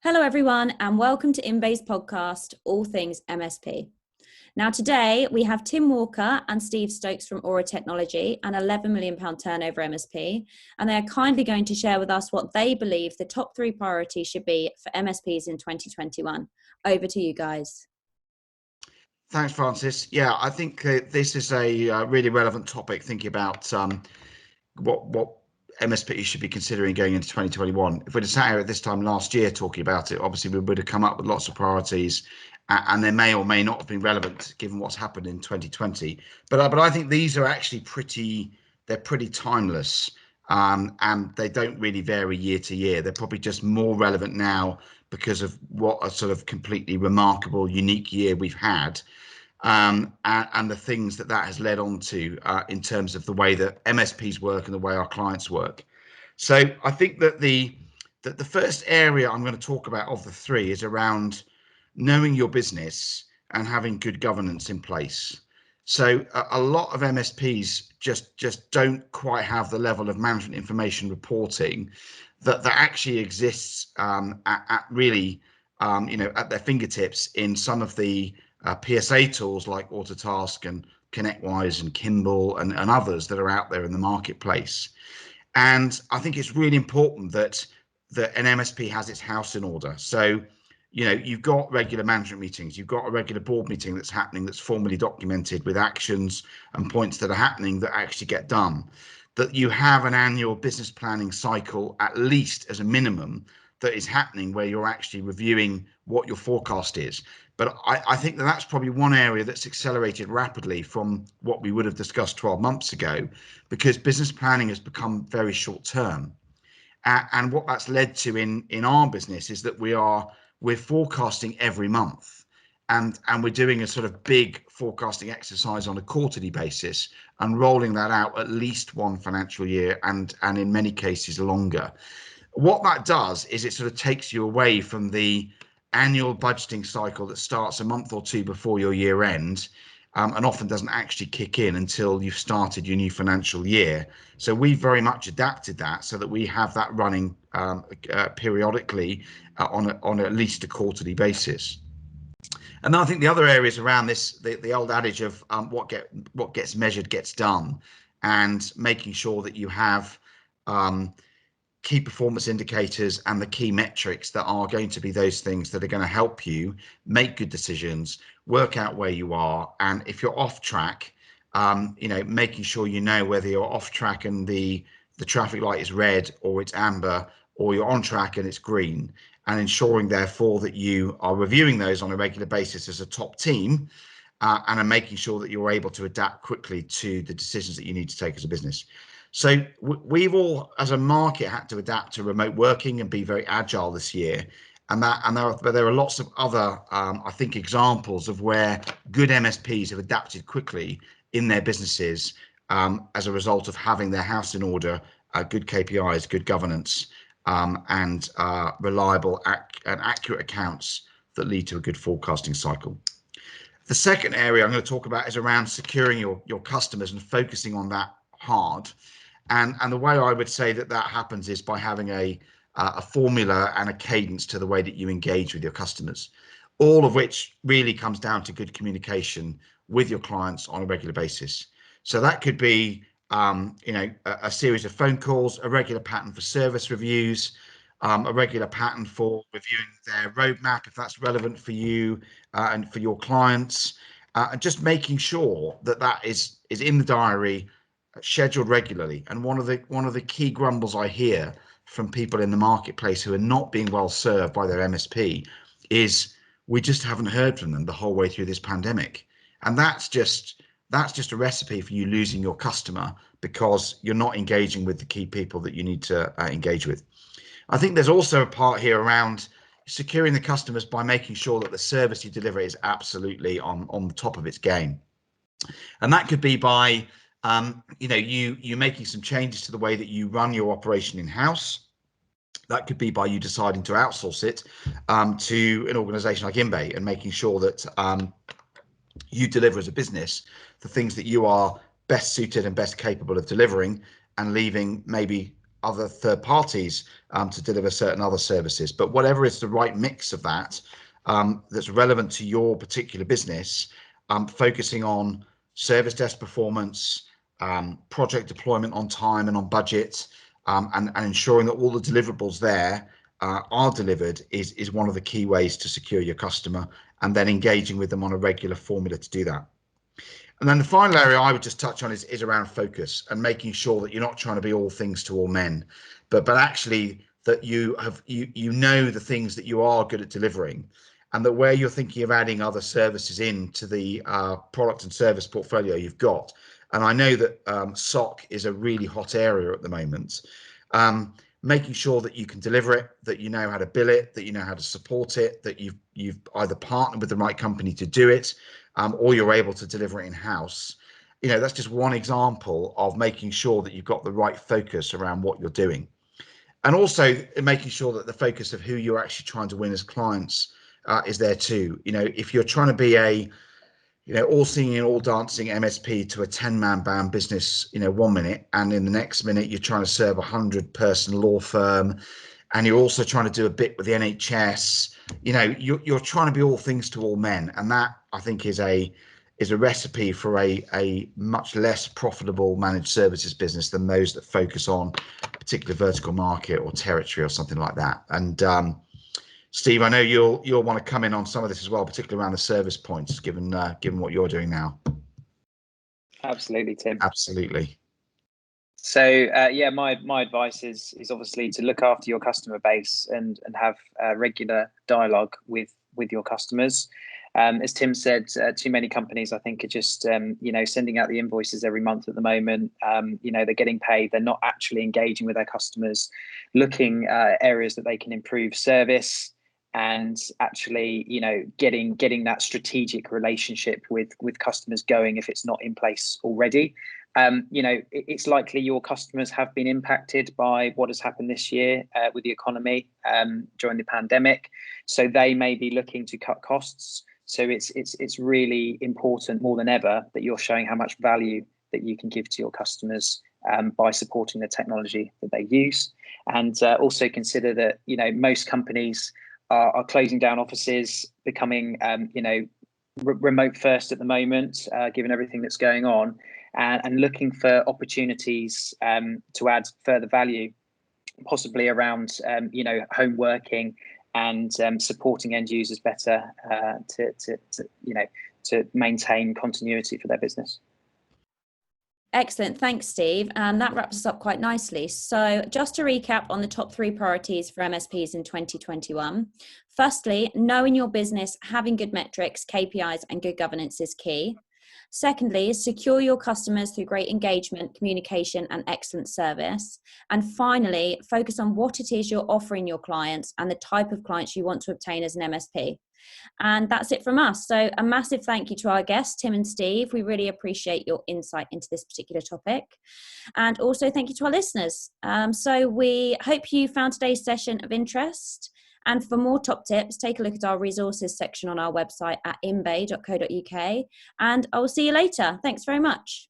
Hello everyone and welcome to Inbay's podcast, All Things MSP. Now today we have Tim Walker and Steve Stokes from Aura Technology, an £11 million turnover MSP, and they are kindly going to share with us what they believe the top 3 priorities should be for MSPs in 2021. Over to you guys. Thanks, Francis. Yeah, I think this is a really relevant topic, thinking about what MSPs should be considering going into 2021. If we'd have sat here at this time last year talking about it, obviously we would have come up with lots of priorities, and they may or may not have been relevant given what's happened in 2020. But I think these are actually they're pretty timeless, and they don't really vary year to year. They're probably just more relevant now because of what a sort of completely remarkable, unique year we've had. And the things that has led on to in terms of the way that MSPs work and the way our clients work. So I think that the first area I'm going to talk about of the 3 is around knowing your business and having good governance in place. So a lot of MSPs just don't quite have the level of management information reporting that actually exists at really at their fingertips in some of the PSA tools like Autotask and ConnectWise and Kimball and others that are out there in the marketplace. And I think it's really important that an MSP has its house in order. So, you've got regular management meetings, you've got a regular board meeting that's happening, that's formally documented with actions and points that are happening that actually get done. That you have an annual business planning cycle, at least as a minimum, that is happening where you're actually reviewing what your forecast is. But I think that's probably one area that's accelerated rapidly from what we would have discussed 12 months ago, because business planning has become very short term. And what that's led to in our business is that we're forecasting every month, and we're doing a sort of big forecasting exercise on a quarterly basis and rolling that out at least one financial year, and in many cases longer. What that does is it sort of takes you away from the annual budgeting cycle that starts a month or 2 before your year end, and often doesn't actually kick in until you've started your new financial year. So we've very much adapted that so that we have that running periodically on at least a quarterly basis. And then I think the other areas around this, the old adage of what gets measured gets done, and making sure that you have key performance indicators and the key metrics that are going to be those things that are going to help you make good decisions, work out where you are, and if you're off track, making sure you know whether you're off track and the traffic light is red or it's amber, or you're on track and it's green, and ensuring therefore that you are reviewing those on a regular basis as a top team, and are making sure that you're able to adapt quickly to the decisions that you need to take as a business. So we've all, as a market, had to adapt to remote working and be very agile this year, and there are lots of other, I think, examples of where good MSPs have adapted quickly in their businesses as a result of having their house in order, good KPIs, good governance, and reliable and accurate accounts that lead to a good forecasting cycle. The second area I'm going to talk about is around securing your customers and focusing on that hard. And the way I would say that happens is by having a formula and a cadence to the way that you engage with your customers, all of which really comes down to good communication with your clients on a regular basis. So that could be a series of phone calls, a regular pattern for service reviews, a regular pattern for reviewing their roadmap if that's relevant for you and for your clients, and just making sure that is in the diary, scheduled regularly. And one of the key grumbles I hear from people in the marketplace who are not being well served by their MSP is we just haven't heard from them the whole way through this pandemic. And that's just a recipe for you losing your customer, because you're not engaging with the key people that you need to engage with. I think there's also a part here around securing the customers by making sure that the service you deliver is absolutely on the top of its game. And that could be by you making some changes to the way that you run your operation in-house. That could be by you deciding to outsource it to an organization like Inbay, and making sure that you deliver as a business the things that you are best suited and best capable of delivering, and leaving maybe other third parties to deliver certain other services. But whatever is the right mix of that, that's relevant to your particular business, focusing on service desk performance, project deployment on time and on budget, and ensuring that all the deliverables there are delivered is one of the key ways to secure your customer, and then engaging with them on a regular formula to do that. And then the final area I would just touch on is around focus and making sure that you're not trying to be all things to all men, but actually that you know the things that you are good at delivering, and that where you're thinking of adding other services into the product and service portfolio you've got. And I know that SOC is a really hot area at the moment. Making sure that you can deliver it, that you know how to bill it, that you know how to support it, that you've either partnered with the right company to do it, or you're able to deliver it in-house. That's just one example of making sure that you've got the right focus around what you're doing. And also making sure that the focus of who you're actually trying to win as clients is there too. If you're trying to be a all singing and all dancing MSP to a 10-man band business, 1 minute, and in the next minute you're trying to serve a 100-person law firm, and you're also trying to do a bit with the NHS. You're trying to be all things to all men, and that I think is a recipe for a much less profitable managed services business than those that focus on a particular vertical market or territory or something like that. And Steve, I know you'll want to come in on some of this as well, particularly around the service points, given what you're doing now. Absolutely, Tim. Absolutely. So yeah, my advice is obviously to look after your customer base and have regular dialogue with your customers. As Tim said, too many companies, I think, are just sending out the invoices every month at the moment. They're getting paid, they're not actually engaging with their customers, looking areas that they can improve service, and actually getting that strategic relationship with customers going if it's not in place already. It's likely your customers have been impacted by what has happened this year with the economy during the pandemic, so they may be looking to cut costs. So it's really important more than ever that you're showing how much value that you can give to your customers by supporting the technology that they use. And also consider that most companies are closing down offices, becoming remote first at the moment, given everything that's going on, and looking for opportunities to add further value, possibly around home working and supporting end users better to maintain continuity for their business. Excellent. Thanks, Steve. And that wraps us up quite nicely. So just to recap on the top 3 priorities for MSPs in 2021. Firstly, knowing your business, having good metrics, KPIs, and good governance is key. Secondly, secure your customers through great engagement, communication, and excellent service. And finally, focus on what it is you're offering your clients and the type of clients you want to obtain as an MSP. And that's it from us. So a massive thank you to our guests, Tim and Steve. We really appreciate your insight into this particular topic. And also thank you to our listeners. So we hope you found today's session of interest. And for more top tips, take a look at our resources section on our website at inbay.co.uk. And I will see you later. Thanks very much.